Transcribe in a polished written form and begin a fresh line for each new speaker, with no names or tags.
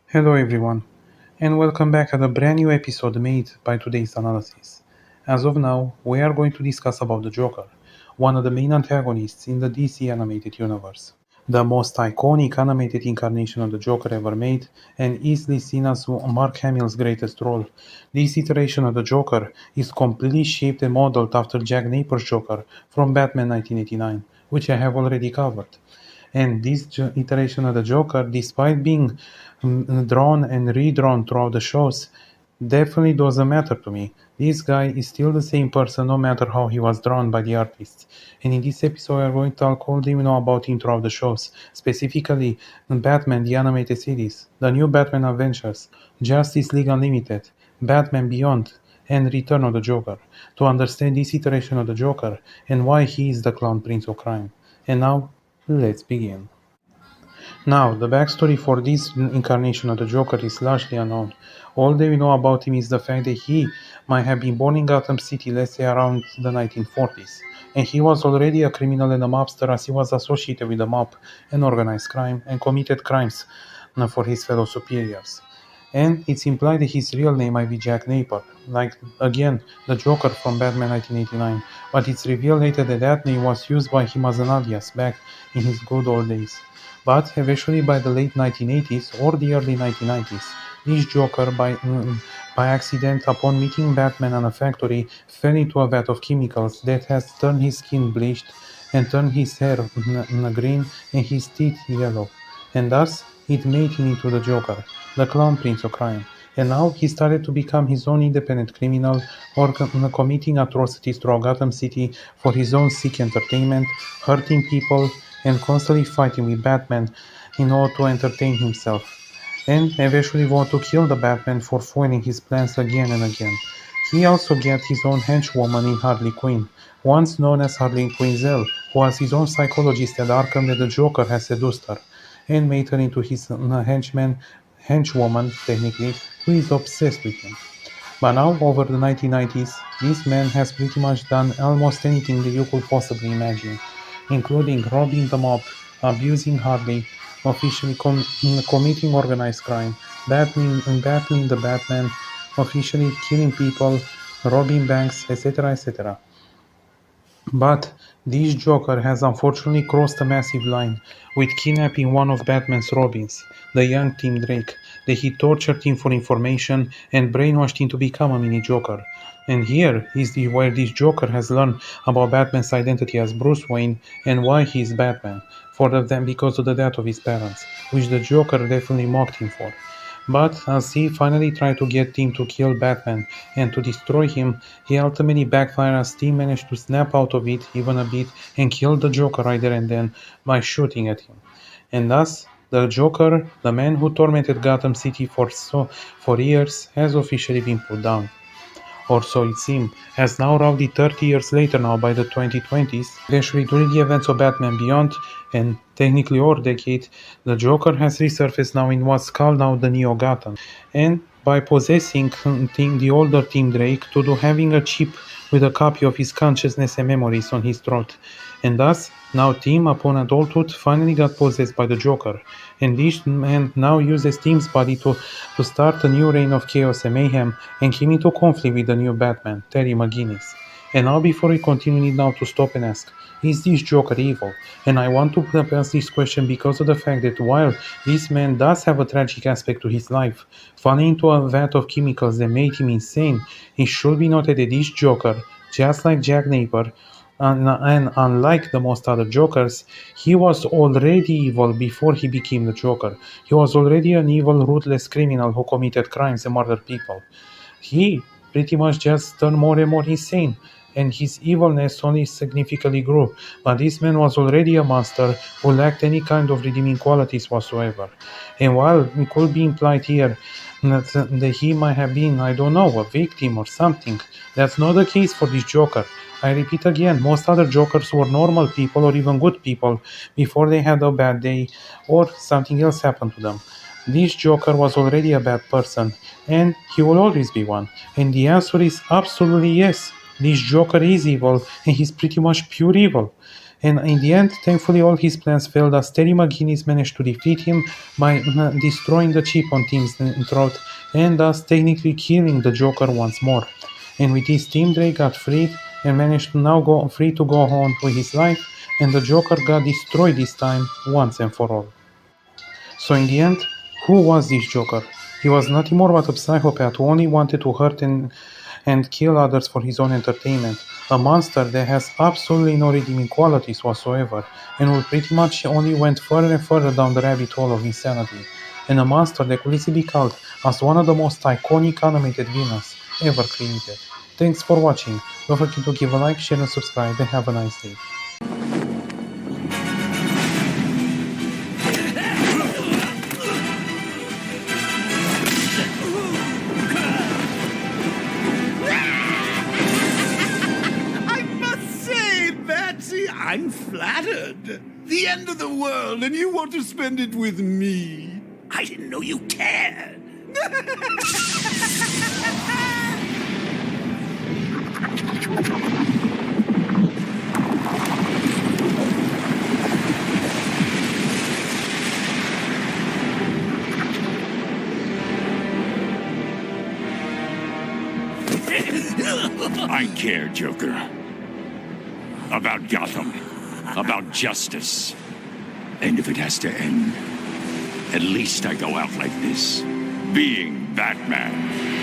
Hello everyone, and welcome back at a brand new episode made by today's analysis. As of now, we are going to discuss about the Joker, one of the main antagonists in the DC animated universe. The most iconic animated incarnation of the Joker ever made, and easily seen as Mark Hamill's greatest role. This iteration of the Joker is completely shaped and modeled after Jack Napier's Joker from Batman 1989, which I have already covered. And this iteration of the Joker, despite being drawn and redrawn throughout the shows, definitely doesn't matter to me. This guy is still the same person no matter how he was drawn by the artists. And in this episode, we are going to talk all you know about him throughout the shows, specifically Batman the Animated Series, the New Batman Adventures, Justice League Unlimited, Batman Beyond, and Return of the Joker, to understand this iteration of the Joker and why he is the Clown Prince of Crime. And now, let's begin. Now, the backstory for this incarnation of the Joker is largely unknown. All that we know about him is the fact that he might have been born in Gotham City, let's say around the 1940s, and he was already a criminal and a mobster as he was associated with the mob and organized crime and committed crimes for his fellow superiors. And it's implied that his real name might be Jack Napier, like again the Joker from Batman 1989, but it's revealed later that that name was used by him as an alias back in his good old days. But eventually by the late 1980s or the early 1990s, this Joker, by accident upon meeting Batman in a factory, fell into a vat of chemicals that has turned his skin bleached and turned his hair green and his teeth yellow. And thus, it made him into the Joker, the Clown Prince of Crime. And now he started to become his own independent criminal, or committing atrocities throughout Gotham City for his own sick entertainment, hurting people, and constantly fighting with Batman in order to entertain himself. And eventually want to kill the Batman for foiling his plans again and again. He also got his own henchwoman in Harley Quinn, once known as Harley Quinzel, who was his own psychologist at Arkham that the Joker has seduced her, and made her into his henchwoman, technically, who is obsessed with him. But now, over the 1990s, this man has pretty much done almost anything that you could possibly imagine, including robbing the mob, abusing Harley, officially committing organized crime, battling the Batman, officially killing people, robbing banks, etc. etc. But this Joker has unfortunately crossed a massive line, with kidnapping one of Batman's Robins, the young Tim Drake, that he tortured him for information and brainwashed him to become a mini Joker. And here is where this Joker has learned about Batman's identity as Bruce Wayne and why he is Batman, because of the death of his parents, which the Joker definitely mocked him for. But as he finally tried to get Tim to kill Batman and to destroy him, he ultimately backfired as Tim managed to snap out of it even a bit and kill the Joker right there and then by shooting at him. And thus, the Joker, the man who tormented Gotham City for years, has officially been put down. Or so it seemed, as now roughly 30 years later now by the 2020s, eventually during the events of Batman Beyond, and technically our decade, the Joker has resurfaced now in what's called now the Neo Gotham. And by possessing the older Tim Drake to do having a chip with a copy of his consciousness and memories on his throat. And thus, now Tim, upon adulthood, finally got possessed by the Joker. And this man now uses Tim's body to start a new reign of chaos and mayhem and came into conflict with the new Batman, Terry McGinnis. And now before we continue, we need now to stop and ask, is this Joker evil? And I want to ask this question because of the fact that while this man does have a tragic aspect to his life, falling into a vat of chemicals that made him insane, it should be noted that this Joker, just like Jack Napier, and unlike the most other Jokers, he was already evil before he became the Joker. He was already an evil, ruthless criminal who committed crimes and murdered people. He pretty much just turned more and more insane, and his evilness only significantly grew. But this man was already a monster who lacked any kind of redeeming qualities whatsoever. And while it could be implied here that he might have been, I don't know, a victim or something, that's not the case for this Joker. I repeat again, most other Jokers were normal people or even good people before they had a bad day or something else happened to them. this Joker was already a bad person, and he will always be one? And the answer is absolutely yes. This Joker is evil, and he's pretty much pure evil. And in the end, thankfully, all his plans failed as Terry McGinnis managed to defeat him by destroying the chip on Tim's throat and thus technically killing the Joker once more. And with this, Tim Drake got freed and managed to now go free to go on with his life, and the Joker got destroyed this time once and for all. So in the end, who was this Joker? He was nothing more but a psychopath who only wanted to hurt and kill others for his own entertainment. A monster that has absolutely no redeeming qualities whatsoever, and who pretty much only went further and further down the rabbit hole of insanity. And a monster that could easily be called as one of the most iconic animated villains ever created. Thanks for watching. Don't forget to give a like, share and subscribe, and have a nice day.
I'm flattered. The end of the world, and you want to spend it with me. I didn't know you cared. I care, Joker. About Gotham. About justice. And if it has to end, at least I go out like this, being Batman.